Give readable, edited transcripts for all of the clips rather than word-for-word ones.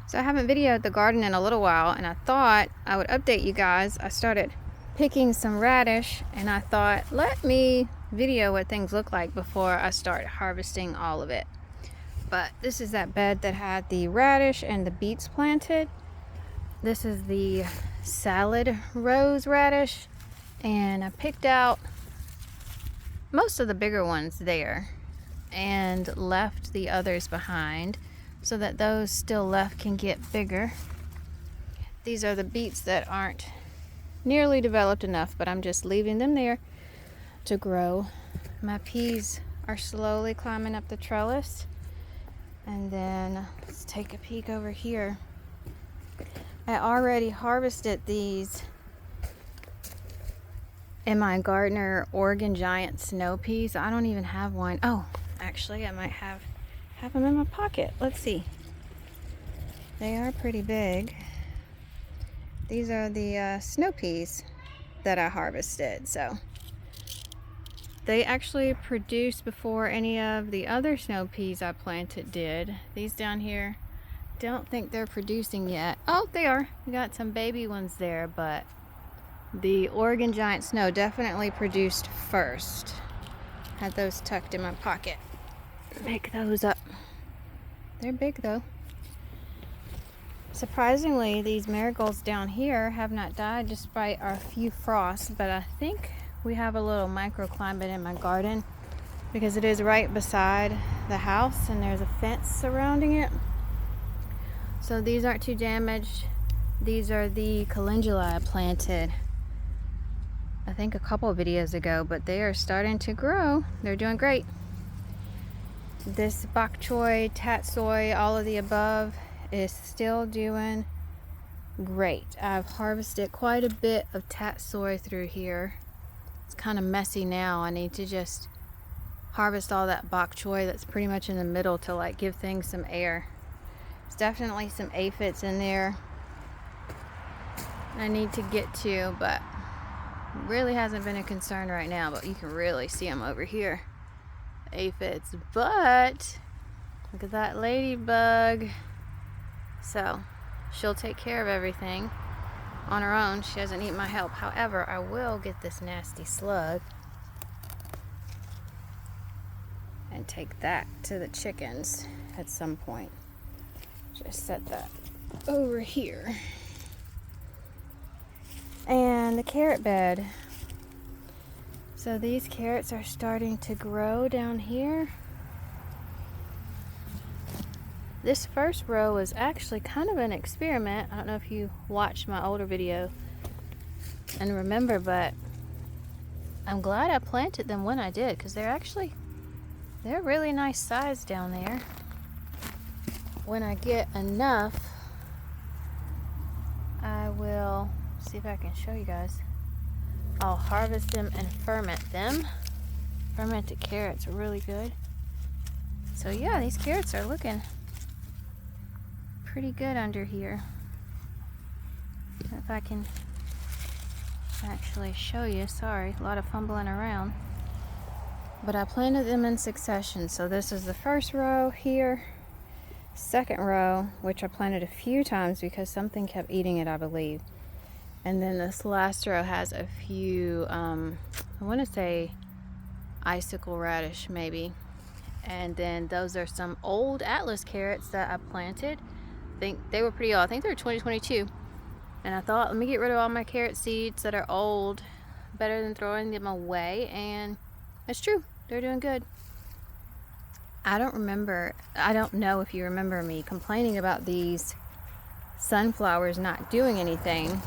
So I haven't videoed the garden in a little while, and I thought I would update you guys. I started picking some radish, and I thought, let me video what things look like before I start harvesting all of it. But this is that bed that had the radish and the beets planted. This is the salad rose radish, and I picked out most of the bigger ones there and left the others behind so that those still left can get bigger. These are the beets that aren't nearly developed enough, but I'm just leaving them there to grow. My peas are slowly climbing up the trellis. And then let's take a peek over here. I already harvested these in my Gardner Oregon Giant snow peas. I don't even have one. Oh, actually I might have them in my pocket. Let's see. They are pretty big. These are the snow peas that I harvested. So they actually produced before any of the other snow peas I planted did. These down here, don't think they're producing yet. Oh, they are. We got some baby ones there, but the Oregon Giant Snow definitely produced first. Had those tucked in my pocket. Pick those up. They're big though. Surprisingly, these marigolds down here have not died despite our few frosts, but I think we have a little microclimate in my garden because it is right beside the house and there's a fence surrounding it. So these aren't too damaged. These are the calendula I planted, I think a couple of videos ago, but they are starting to grow. They're doing great. This bok choy, tatsoi, all of the above is still doing great. I've harvested quite a bit of tatsoi through here. It's kind of messy now. I need to just harvest all that bok choy that's pretty much in the middle to like give things some air. There's definitely some aphids in there I need to get to, but really hasn't been a concern right now, but you can really see them over here, aphids. But look at that ladybug. So she'll take care of everything on her own. She doesn't need my help. However, I will get this nasty slug and take that to the chickens at some point. Just set that over here. And the carrot bed. So these carrots are starting to grow down here. This first row was actually kind of an experiment. I don't know if you watched my older video and remember, but I'm glad I planted them when I did because they're really nice size down there. When I get enough, I will see if I can show you guys. I'll harvest them and ferment them. Fermented carrots are really good. So yeah, these carrots are looking pretty good under here. If I can actually show you, sorry, a lot of fumbling around. But I planted them in succession. So this is the first row here, second row, which I planted a few times because something kept eating it, I believe. And then this last row has a few, I want to say icicle radish maybe. And then those are some old Atlas carrots that I planted. I think they were pretty old. I think they were 2022. And I thought, let me get rid of all my carrot seeds that are old. Better than throwing them away. And it's true. They're doing good. I don't know if you remember me complaining about these sunflowers not doing anything.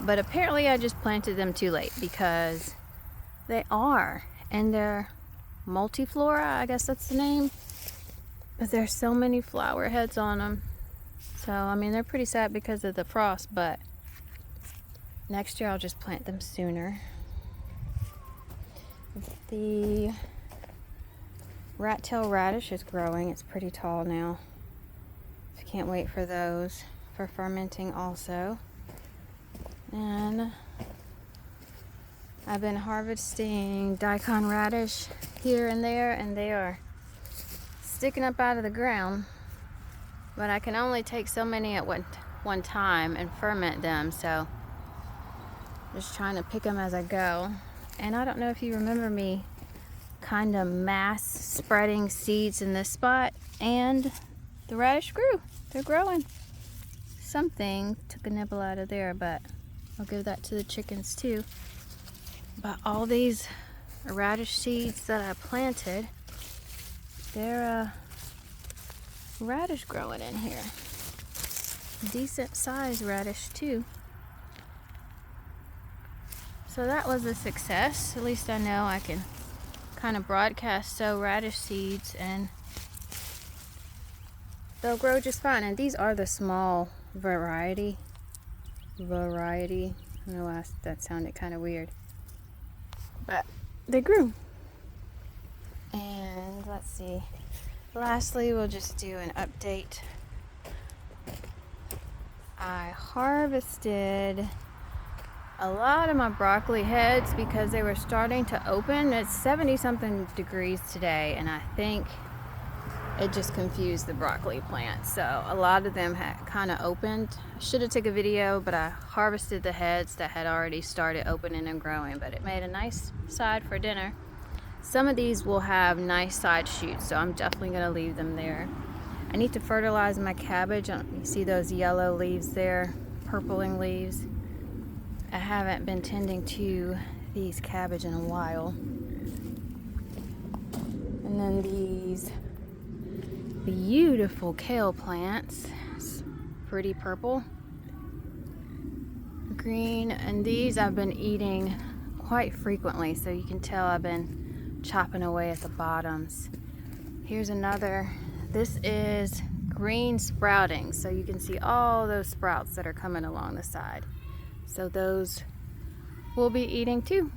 But apparently I just planted them too late because they are. And they're multiflora, I guess that's the name. But there's so many flower heads on them. So, I mean, they're pretty sad because of the frost, but next year I'll just plant them sooner. The rat tail radish is growing. It's pretty tall now. Can't wait for those for fermenting also. And I've been harvesting daikon radish here and there, and they are sticking up out of the ground. but I can only take so many at one time and ferment them, so just trying to pick them as I go. And I don't know if you remember me kind of mass spreading seeds in this spot, and the radish grew. They're growing. Something took a nibble out of there, but I'll give that to the chickens too. But all these radish seeds that I planted, they're radish growing in here. Decent size radish too. So that was a success. At least I know I can kind of broadcast sow radish seeds and they'll grow just fine. And these are the small variety. I know that sounded kind of weird, but they grew. And let's see, lastly, we'll just do an update. I harvested a lot of my broccoli heads because they were starting to open. It's 70 something degrees today, and I think it just confused the broccoli plants. So a lot of them had kind of opened. I should have taken a video, but I harvested the heads that had already started opening and growing, but it made a nice side for dinner. Some of these will have nice side shoots, so I'm definitely going to leave them there. I need to fertilize my cabbage. You see those yellow leaves there, purpling leaves. I haven't been tending to these cabbage in a while. And then these beautiful kale plants, it's pretty purple, green, and these I've been eating quite frequently, so you can tell I've been chopping away at the bottoms. Here's another. This is green sprouting, so you can see all those sprouts that are coming along the side. So those we'll be eating too.